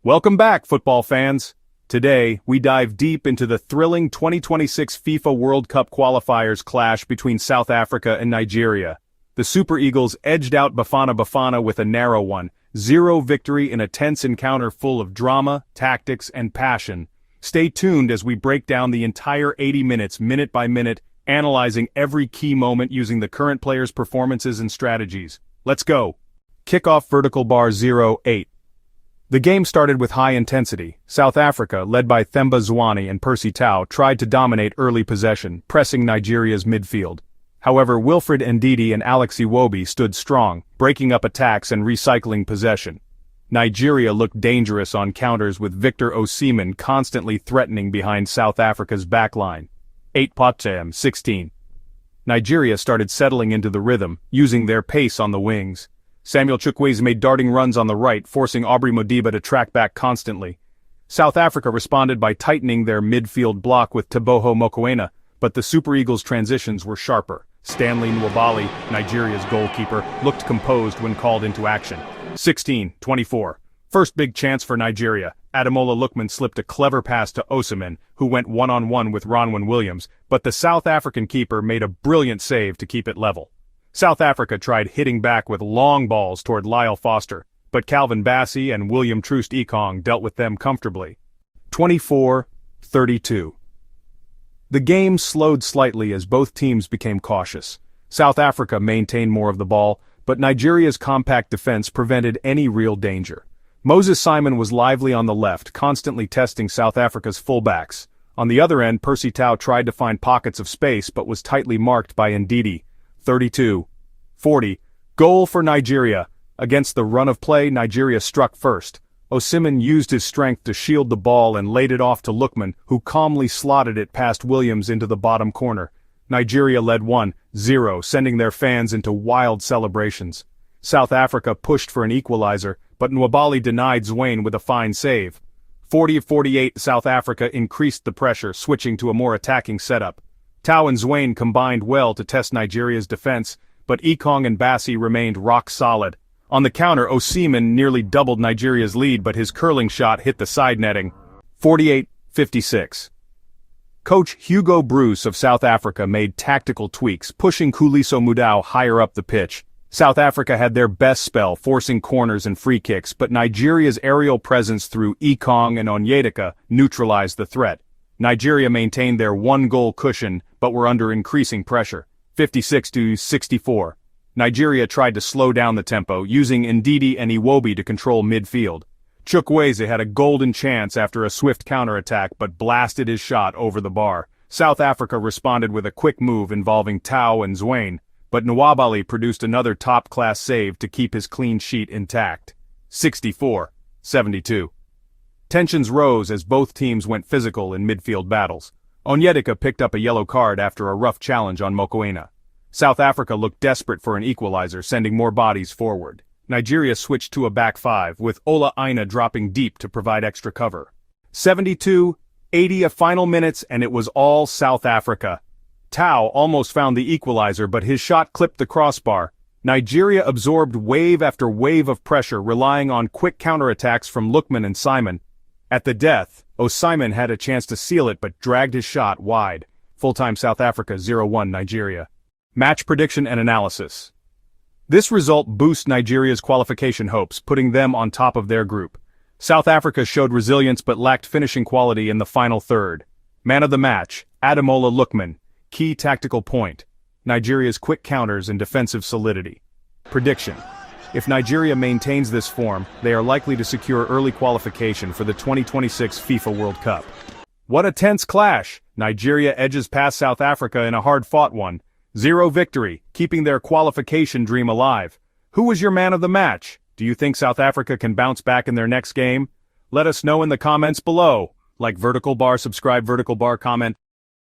Welcome back, football fans. Today, we dive deep into the thrilling 2026 FIFA World Cup qualifiers clash between South Africa and Nigeria. The Super Eagles edged out Bafana Bafana with a narrow 1-0 victory in a tense encounter full of drama, tactics, and passion. Stay tuned as we break down the entire 80 minutes, minute by minute, analyzing every key moment using the current players' performances and strategies. Let's go. Kickoff vertical bar 08. The game started with high intensity. South Africa, led by Themba Zwane and Percy Tau, tried to dominate early possession, pressing Nigeria's midfield. However, Wilfred Ndidi and Alex Iwobi stood strong, breaking up attacks and recycling possession. Nigeria looked dangerous on counters with Victor Osimhen constantly threatening behind South Africa's backline. 8-16. Nigeria started settling into the rhythm, using their pace on the wings. Samuel Chukwueze made darting runs on the right, forcing Aubrey Modiba to track back constantly. South Africa responded by tightening their midfield block with Teboho Mokoena, but the Super Eagles' transitions were sharper. Stanley Nwabali, Nigeria's goalkeeper, looked composed when called into action. 16-24. First big chance for Nigeria. Ademola Lookman slipped a clever pass to Osimhen, who went one-on-one with Ronwen Williams, but the South African keeper made a brilliant save to keep it level. South Africa tried hitting back with long balls toward Lyle Foster, but Calvin Bassey and William Troost Ekong dealt with them comfortably. 24-32. The game slowed slightly as both teams became cautious. South Africa maintained more of the ball, but Nigeria's compact defense prevented any real danger. Moses Simon was lively on the left, constantly testing South Africa's fullbacks. On the other end, Percy Tau tried to find pockets of space but was tightly marked by Ndidi. 32-40. Goal for Nigeria. Against the run of play, Nigeria struck first. Osimhen used his strength to shield the ball and laid it off to Lookman, who calmly slotted it past Williams into the bottom corner. Nigeria led 1-0, sending their fans into wild celebrations. South Africa pushed for an equalizer, but Nwabali denied Zwane with a fine save. 40-48. South Africa increased the pressure, switching to a more attacking setup. Tau and Zwane combined well to test Nigeria's defense, but Ekong and Bassey remained rock solid. On the counter, Osimhen nearly doubled Nigeria's lead, but his curling shot hit the side netting. 48-56. Coach Hugo Bruce of South Africa made tactical tweaks, pushing Khuliso Mudau higher up the pitch. South Africa had their best spell, forcing corners and free kicks, but Nigeria's aerial presence through Ekong and Onyedika neutralized the threat. Nigeria maintained their one-goal cushion, but were under increasing pressure. 56-64. Nigeria tried to slow down the tempo, using Ndidi and Iwobi to control midfield. Chukwueze had a golden chance after a swift counterattack but blasted his shot over the bar. South Africa responded with a quick move involving Tau and Zwane, but Nwabali produced another top-class save to keep his clean sheet intact. 64-72. Tensions rose as both teams went physical in midfield battles. Onyedika picked up a yellow card after a rough challenge on Mokoena. South Africa looked desperate for an equalizer, sending more bodies forward. Nigeria switched to a back five, with Ola Aina dropping deep to provide extra cover. 72-80 a final minutes, and it was all South Africa. Tau almost found the equalizer, but his shot clipped the crossbar. Nigeria absorbed wave after wave of pressure, relying on quick counterattacks from Lookman and Simon. At the death, Osimhen had a chance to seal it but dragged his shot wide. Full-time South Africa 0-1 Nigeria. Match prediction and analysis. This result boosts Nigeria's qualification hopes, putting them on top of their group. South Africa showed resilience but lacked finishing quality in the final third. Man of the match, Ademola Lookman. Key tactical point: Nigeria's quick counters and defensive solidity. Prediction: if Nigeria maintains this form, they are likely to secure early qualification for the 2026 FIFA World Cup. What a tense clash! Nigeria edges past South Africa in a hard-fought 1-0 victory, keeping their qualification dream alive. Who was your man of the match? Do you think South Africa can bounce back in their next game? Let us know in the comments below. Like vertical bar, subscribe vertical bar, comment.